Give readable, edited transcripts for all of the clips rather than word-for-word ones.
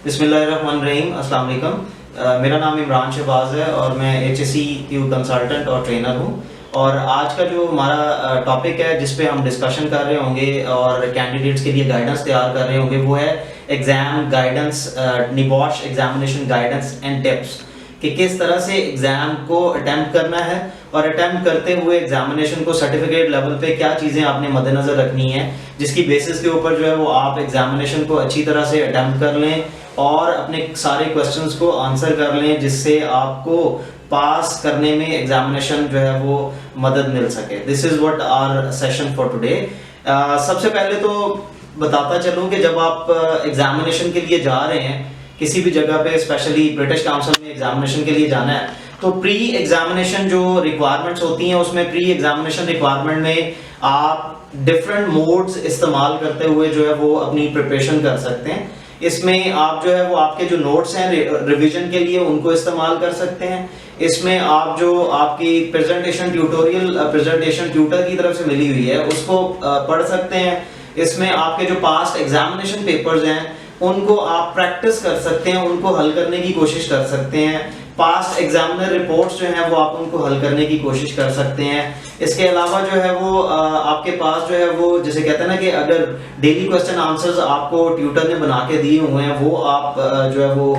बिस्मिल्लाहिर्रहमानिर्रहीम, अस्सलाम वालेकुम। मेरा नाम इमरान शहबाज है और मैं HSE कंसल्टेंट और ट्रेनर हूँ। और आज का जो हमारा टॉपिक है जिस पे हम डिस्कशन कर रहे होंगे और कैंडिडेट्स के लिए गाइडेंस तैयार कर रहे होंगे वो है exam guidance, NEBOSH examination guidance and tips, कि किस तरह से एग्ज़ाम को अटेम्प्ट करना है और अटेम्प्ट करते हुए एग्जामिनेशन को सर्टिफिकेट लेवल पे क्या चीज़ें आपने मद्देनज़र रखनी है, जिसकी बेसिस के ऊपर जो है वो आप एग्जामिनेशन को अच्छी तरह से अटेम्प्ट कर लें और अपने सारे क्वेश्चंस को आंसर कर लें, जिससे आपको पास करने में एग्जामिनेशन जो है वो मदद मिल सके। This is what our session for today. सबसे पहले तो बताता चलूँ कि जब आप एग्जामिनेशन के लिए जा रहे हैं किसी भी जगह पे, स्पेशली ब्रिटिश काउंसिल में एग्जामिनेशन के लिए जाना है, तो प्री एग्जामिनेशन जो रिक्वायरमेंट्स होती हैं उसमें प्री एग्जामिनेशन रिक्वायरमेंट में आप डिफरेंट मोड्स इस्तेमाल करते हुए जो है वो अपनी प्रिपरेशन कर सकते हैं। इसमें आप जो है वो आपके जो नोट्स हैं रिवीजन के लिए उनको इस्तेमाल कर सकते हैं। इसमें आप जो आपकी प्रेजेंटेशन ट्यूटर की तरफ से मिली हुई है उसको पढ़ सकते हैं। इसमें आपके जो पास्ट एग्जामिनेशन पेपर्स हैं उनको आप प्रैक्टिस कर सकते हैं, उनको हल करने की कोशिश कर सकते हैं। पास्ट एग्जामिनर रिपोर्ट्स जो हैं वो आप उनको हल करने की कोशिश कर सकते हैं। इसके अलावा जो है वो आपके पास जो है वो जैसे कहते हैं ना कि अगर डेली क्वेश्चन आंसर्स आपको ट्यूटर ने बना के दिए हुए हैं वो आप जो है वो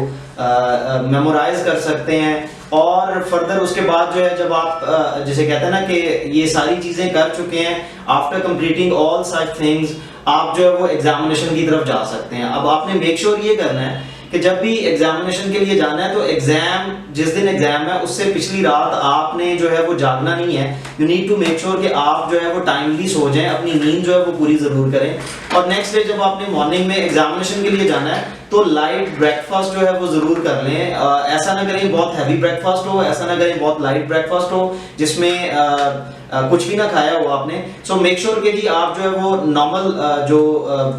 मेमोराइज कर सकते हैं। और फर्दर उसके बाद जो है जब आप जैसे कहते हैं ना कि ये सारी चीज़ें कर चुके हैं, after completing all such things आप जो है वो एग्जामिनेशन की तरफ जा सकते हैं। अब आपने मेक श्योर ये करना है कि जब भी एग्जामिनेशन के लिए जाना है तो एग्जाम जिस दिन एग्जाम है उससे पिछली रात आपने जो है वो जागना नहीं है। You need to make sure कि आप जो है वो टाइमली सो जाएं, अपनी नींद जो है वो पूरी जरूर करें। और नेक्स्ट डे जब आपने मॉर्निंग में एग्जामिनेशन के लिए जाना है तो लाइट ब्रेकफास्ट जो है वो जरूर कर लें। ऐसा ना करें बहुत हैवी ब्रेकफास्ट हो, ऐसा ना करें बहुत लाइट ब्रेकफास्ट हो जिसमें कुछ भी ना खाया हो आपने। सो मेक श्योर कि जी आप जो है वो नॉर्मल जो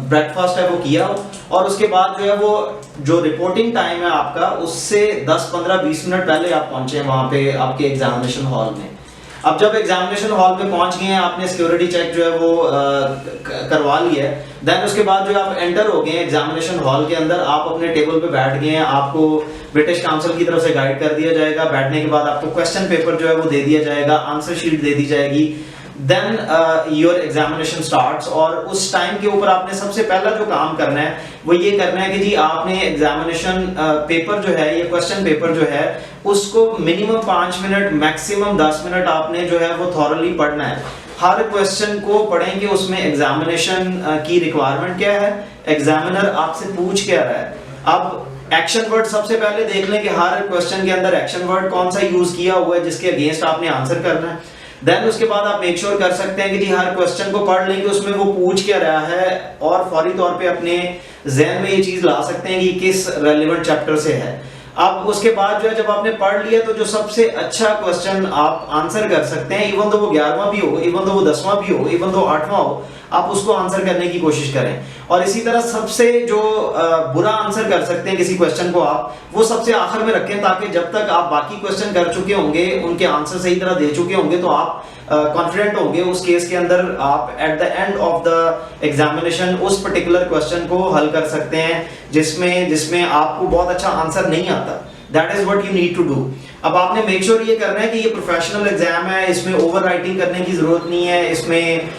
ब्रेकफास्ट है वो किया हो। और उसके बाद जो है वो जो रिपोर्टिंग टाइम है आपका उससे 10, 15, 20 मिनट पहले आप पहुंचे वहां पे आपके एग्जामिनेशन हॉल में। अब जब एग्जामिनेशन हॉल में पहुंच गए हैं, आपने सिक्योरिटी चेक जो है वो करवा लिया है, देन उसके बाद जो आप एंटर हो गए हैं एग्जामिनेशन हॉल के अंदर, आप अपने टेबल पे बैठ गए हैं, आपको ब्रिटिश काउंसिल की तरफ से गाइड कर दिया जाएगा। बैठने के बाद आपको क्वेश्चन पेपर जो है वो दे दिया जाएगा, आंसर शीट दे दी जाएगी। Then your examination starts. और उस टाइम के ऊपर आपने सबसे पहला जो काम करना है वो ये करना है कि जी आपने एग्जामिनेशन पेपर जो है, ये क्वेश्चन पेपर जो है उसको मिनिमम 5 मिनट मैक्सिमम 10 मिनट आपने जो है वो थॉरली पढ़ना है। हर क्वेश्चन को पढ़ेंगे, उसमें एग्जामिनेशन की रिक्वायरमेंट क्या है, एग्जामिनर आपसे पूछ क्या रहा है। अब एक्शन वर्ड सबसे पहले देख लें कि हर क्वेश्चन के अंदर एक्शन वर्ड कौन सा यूज किया हुआ है जिसके अगेंस्ट आपने आंसर करना है। देन उसके बाद आप मेक श्योर कर सकते हैं कि जी हर क्वेश्चन को पढ़ लेंगे उसमें वो पूछ क्या रहा है और फौरी तौर पे अपने जहन में ये चीज ला सकते हैं कि किस रेलेवेंट चैप्टर से है। अब उसके बाद जो है जब आपने पढ़ लिया तो जो सबसे अच्छा क्वेश्चन आप आंसर कर सकते हैं, इवन तो वो 11वां भी हो, इवन तो वो 10वां भी हो, इवन तो 8वां हो, आप उसको आंसर करने की कोशिश करें। और इसी तरह सबसे जो बुरा आंसर कर सकते हैं किसी क्वेश्चन को आप वो सबसे आखिर में रखें, ताकि जब तक आप बाकी क्वेश्चन कर चुके होंगे, उनके आंसर सही तरह दे चुके होंगे तो आप कॉन्फिडेंट होंगे उस केस के अंदर आप eight the end of the examination उस पर्टिकुलर क्वेश्चन को हल कर सकते हैं जिसमें आपको बहुत अच्छा आंसर नहीं आता। That is what you need to do. अब आपने मेक श्योर ये करना है कि ये प्रोफेशनल एग्जाम है, इसमें ओवर राइटिंग करने की जरूरत नहीं है, इसमें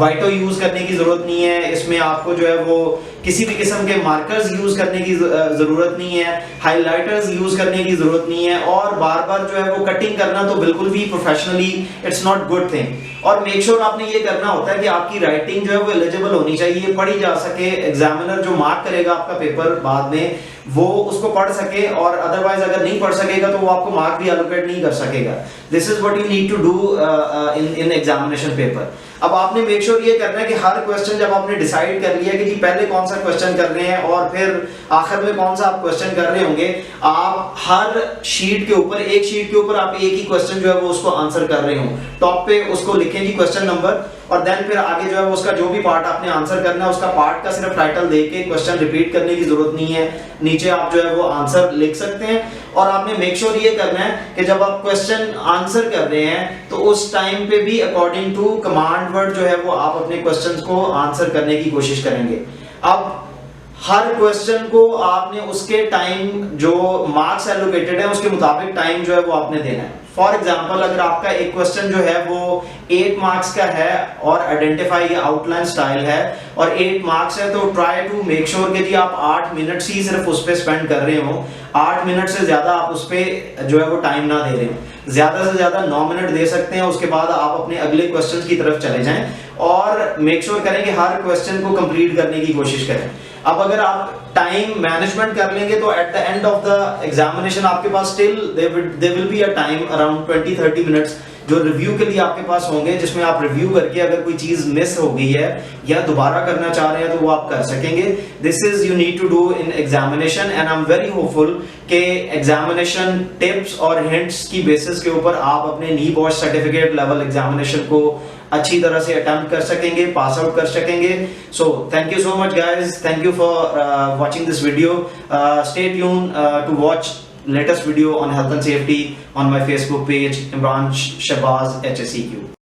वाइटो यूज करने की जरूरत नहीं है, इसमें आपको जो है वो किसी भी किस्म के मार्कर्स यूज करने की जरूरत नहीं है, हाइलाइटर्स यूज करने की जरूरत नहीं है, और बार बार जो है वो कटिंग करना तो बिल्कुल भी professionally it's not good thing. और मेक श्योर आपने ये करना होता है कि आपकी राइटिंग जो है वो एलिजिबल होनी चाहिए, पढ़ी जा सके, एग्जामिनर जो मार्क करेगा आपका पेपर बाद में वो उसको पढ़ सके, और अदरवाइज अगर नहीं पढ़ सकेगा तो वो आपको मार्क भी एलोकेट नहीं कर सकेगा। This is what you need to do in examination paper. अब आपने मेक श्योर ये करना है कि हर क्वेश्चन जब आपने डिसाइड कर लिया कि जी पहले कौन सा क्वेश्चन कर रहे हैं और फिर आखिर में कौन सा आप क्वेश्चन कर रहे होंगे, आप हर शीट के ऊपर, एक शीट के ऊपर आप एक ही क्वेश्चन जो है वो उसको आंसर कर रहे हो, टॉप पे उसको लिखें जी क्वेश्चन नंबर, और देन फिर आगे जो है वो उसका जो भी पार्ट आपने आंसर करना है उसका पार्ट का सिर्फ टाइटल देके क्वेश्चन रिपीट करने की जरूरत नहीं है, नीचे आप जो है वो आंसर लिख सकते हैं। और आपने मेक श्योर ये करना है कि जब आप क्वेश्चन आंसर कर रहे हैं तो उस टाइम पे भी अकॉर्डिंग टू कमांड वर्ड जो है वो आप अपने क्वेश्चंस को आंसर करने की कोशिश करेंगे। अब हर क्वेश्चन को आपने उसके टाइम जो मार्क्स एलोकेटेड है उसके मुताबिक टाइम जो है वो आपने देना है। फॉर एग्जाम्पल अगर आपका एक क्वेश्चन जो है वो 8 मार्क्स का है और आइडेंटिफाई आउटलाइन स्टाइल है और 8 मार्क्स है, तो ट्राई टू मेक श्योर कि जी आप 8 मिनट ही सिर्फ उस पर स्पेंड कर रहे हो, 8 मिनट से ज्यादा आप उस पर जो है वो टाइम ना दे रहे हो। ज्यादा से ज्यादा 9 मिनट दे सकते हैं, उसके बाद आप अपने अगले क्वेश्चन की तरफ चले जाएं और मेक श्योर करें कि हर क्वेश्चन को कंप्लीट करने की कोशिश करें। अब अगर आप टाइम मैनेजमेंट कर लेंगे तो at the end of the examination आपके पास still there will be a time around 20-30 minutes जो रिव्यू के लिए आपके पास होंगे, जिसमें आप रिव्यू करके अगर कोई चीज मिस हो गई है या दोबारा करना चाह रहे हैं तो वो आप कर सकेंगे। This is you need to do in examination and I am very hopeful कि एग्जामिनेशन टिप्स और हिंट्स की बेसिस के ऊपर आप अपने नीबॉश सर्टिफिकेट लेवल एग्जामिनेशन को अच्छी तरह से अटेम्प्ट कर सकेंगे, पास आउट कर सकेंगे। So thank you so much guys, thank you for watching this video. Stay tuned to watch latest video on health and safety on my Facebook page, Imran Shahbaz HSEQ.